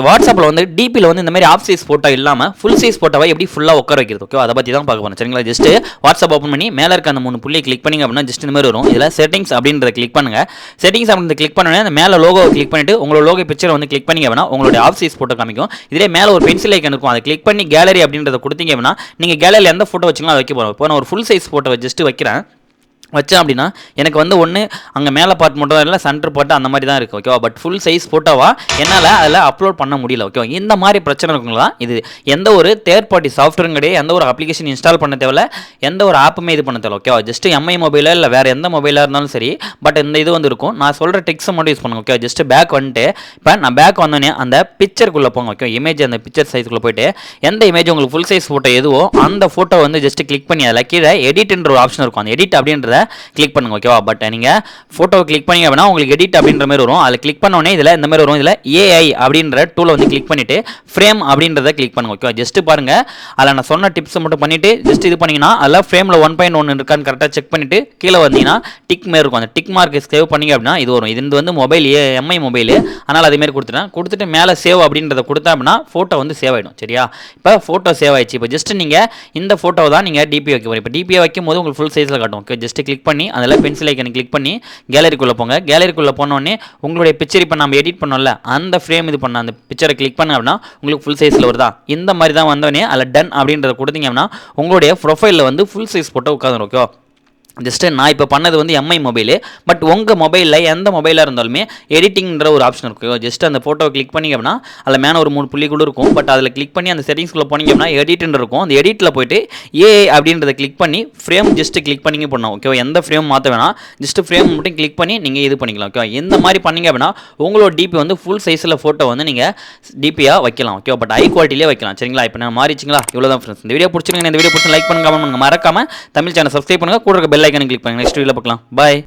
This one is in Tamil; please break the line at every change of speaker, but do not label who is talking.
வாட்ஸ்அப்பில் வந்து டிபியில் வந்து இந்த மாதிரி ஆஃப் சைஸ் ஃபோட்டோ இல்லாமல் ஃபுல் சைஸ் ஃபோட்டோவை எப்படி ஃபுல்லாக உட்கார வைக்கிறது ஓகே அதை பற்றி தான் பார்க்க போகிறோம் சரிங்களா. ஜஸ்ட் வாட்ஸ்அப் ஓப்பன் பண்ணி மேலே இருக்க அந்த 3 புள்ளியை கிளிக் பண்ணிங்க அப்படின்னா ஜஸ்ட் இந்த மாதிரி வரும். இதில் செட்டிங்ஸ் அப்படின்றத கிளிக் பண்ணுங்கள். செட்டிங்ஸ் அப்படின்றத கிளிக் பண்ணோன்னே அந்த மேலே லோகோவை கிளிக் பண்ணிட்டு உங்களோட லோகோ பிக்சரை வந்து கிளிக் பண்ணிங்க அப்படின்னா உங்களுடைய ஆஃப் சைஸ் ஃபோட்டோ காமிக்கும். இதிலே மேலே ஒரு பென்சில் ஐக்கன் இருக்கும், அதை கிளிக் பண்ணி கேலரி அப்படின்றத கொடுத்தீங்க அப்படின்னா நீங்கள் கேலரியில் எந்த ஃபோட்டோ வச்சிங்களோ அதை வைக்க போகிறோம். இப்போ நான் ஒரு ஃபுல் சைஸ் ஃபோட்டோ ஜஸ்ட் வைக்கிறேன். வச்சேன் அப்படின்னா எனக்கு வந்து ஒன்று அங்கே மேலே பார்ட் மட்டும் தான் இல்லை, சென்டர் பார்ட்டு அந்த மாதிரி தான் இருக்குது ஓகேவா. பட் ஃபுல் சைஸ் ஃபோட்டோவா என்னால் அதில் அப்லோட் பண்ண முடியல ஓகேவா. இந்த மாதிரி பிரச்சனை இருக்குங்களா, இது எந்த ஒரு தேர்ட் பார்ட்டி சாஃப்ட்வேரும் கிடையாது, எந்த ஒரு அப்ளிகேஷன் இன்ஸ்டால் பண்ண தேவையில்ல, எந்த ஒரு ஆப்புமே இது பண்ண தேவை ஓகேவா. ஜஸ்ட் எம்ஐ மொபைலோ இல்லை வேறு எந்த மொபைலாக இருந்தாலும் சரி. பட் இந்த இது வந்து இருக்கும். நான் சொல்கிற டிக்ஸை மட்டும் யூஸ் பண்ணுங்க ஓகே. ஜஸ்ட் பேக் வந்துட்டு இப்போ நான் பேக் வந்தோடனே அந்த பிக்சருக்குள்ளே போங்க ஓகே. இமேஜ் அந்த பிக்சர் சைஸ்க்குள்ளே போயிட்டு எந்த இமேஜ் உங்களுக்கு ஃபுல் சைஸ் ஃபோட்டோ எதுவோ அந்த ஃபோட்டோ வந்து ஜஸ்ட் கிளிக் பண்ணி அதில் கீழே எடிட்ன்ற ஒரு ஆப்ஷன் இருக்கும், அந்த எடிட் அப்படின்றத கிளிக் பண்ணுங்க ஓகேவா. பட் நீங்கள் ஃபோட்டோவை கிளிக் பண்ணீங்க அப்படின்னா உங்களுக்கு எடிட் அப்படின்ற மாதிரி வரும். அதில் கிளிக் பண்ணோடனே இதில் இந்த மாதிரி வரும். இதில் ஏஐ அப்படின்ற டூலை வந்து கிளிக் பண்ணிவிட்டு ஃப்ரேம் அப்படின்றத கிளிக் பண்ணுங்க ஓகேவா. ஜஸ்ட் பாருங்கள், அதில் நான் சொன்ன டிப்ஸை மட்டும் பண்ணிவிட்டு ஜஸ்ட் இது பண்ணிங்கன்னா அதில் ஃப்ரேமில் 1.1 இருக்கான்னு கரெக்டாக செக் பண்ணிவிட்டு கீழே வந்தீங்கன்னா டிக் மாரி இருக்கும். அந்த டிக் மார்க் சேவ் பண்ணிங்க அப்படின்னா இது வரும். இது வந்து மொபைல் எம்ஐ மொபைல், அதனால் அதேமாரி கொடுத்துட்டு மேலே சேவ் அப்படின்றத கொடுத்தா அப்படின்னா ஃபோட்டோ வந்து சேவ் ஆகிடும் சரியா. இப்போ ஃபோட்டோ சேவ் ஆயிடுச்சு. இப்போ ஜஸ்ட் நீங்கள் இந்த ஃபோட்டோவை தான் நீங்கள் டிபி வைக்க போகிறீங்க. இப்போ டிபியை வைக்கும் போது உங்களுக்கு ஃபுல் சைஸில் காட்டும் ஓகே. ஜஸ்ட் கிளிக் பண்ணி அதில் பென்சில் ஐக்கனை கிளிக் பண்ணி கேலரிக்குள்ளே போங்க. கேலரிக்குள்ளே போனோடனே உங்களுடைய பிக்சர் இப்போ நம்ம எடிட் பண்ணோம்ல அந்த ஃப்ரேம் இது பண்ண அந்த பிக்சரை கிளிக் பண்ண அப்படின்னா உங்களுக்கு ஃபுல் சைஸில் வருதா. இந்த மாதிரி தான் வந்தோடனே அதில் டன் அப்படின்றத கொடுத்தீங்க அப்படின்னா உங்களுடைய ப்ரொஃபைலில் வந்து ஃபுல் சைஸ் ஃபோட்டோ உட்காந்துரும் ஓகே. ஜஸ்ட்டு நான் இப்போ பண்ணது வந்து எம்ஐ மொபைலு. பட் உங்கள் மொபைலில் எந்த மொபைலாக இருந்தாலுமே எடிட்டிங்கிற ஒரு ஆப்ஷன் இருக்கும். ஜஸ்ட் அந்த ஃபோட்டோவை கிளிக் பண்ணிங்க அப்படின்னா அதில் மேலே ஒரு 3 புள்ளி கூட இருக்கும். பட் அதில் கிளிக் பண்ணி அந்த செட்டிங்ஸ்குள்ளே போனீங்க அப்படின்னா எடிட்னு இருக்கும். அந்த எடிட்டில் போய்ட்டு ஏஐ அப்படின்றத கிளிக் பண்ணி ஃப்ரேம் ஜஸ்ட்டு கிளிக் பண்ணிங்க பண்ணணும் ஓகேவா. எந்த ஃப்ரேம் மாற்ற வேணாம், ஜஸ்ட்டு ஃப்ரேம் மட்டும் கிளிக் பண்ணி நீங்கள் இது பண்ணிக்கலாம் ஓகே. இந்த மாதிரி பண்ணிங்க அப்படின்னா உங்களோட டிபி வந்து ஃபுல் சைஸில் ஃபோட்டோ வந்து நீங்கள் டிபியாக வைக்கலாம் ஓகே. பட் ஹை குவாலிட்டிலே வைக்கலாம் சரிங்களா. இப்போ நான் மாறிச்சிங்களா, இவ்வளோ தான் ஃப்ரெண்ட்ஸ். இந்த வீடியோ பிடிச்சிருங்க. இந்த வீடியோ பிடிச்சி லைக் பண்ணுங்க, கமெண்ட் பண்ணுங்க, மறக்காம தமிழ் சேனல் சப்ஸ்கிரைப் பண்ணுங்கள், கூட இருக்க பெல் ஐக்கனை கிளிக் பண்ணுங்கள். நெக்ஸ்ட் வீடியோவில் பார்க்கலாம். பாய்.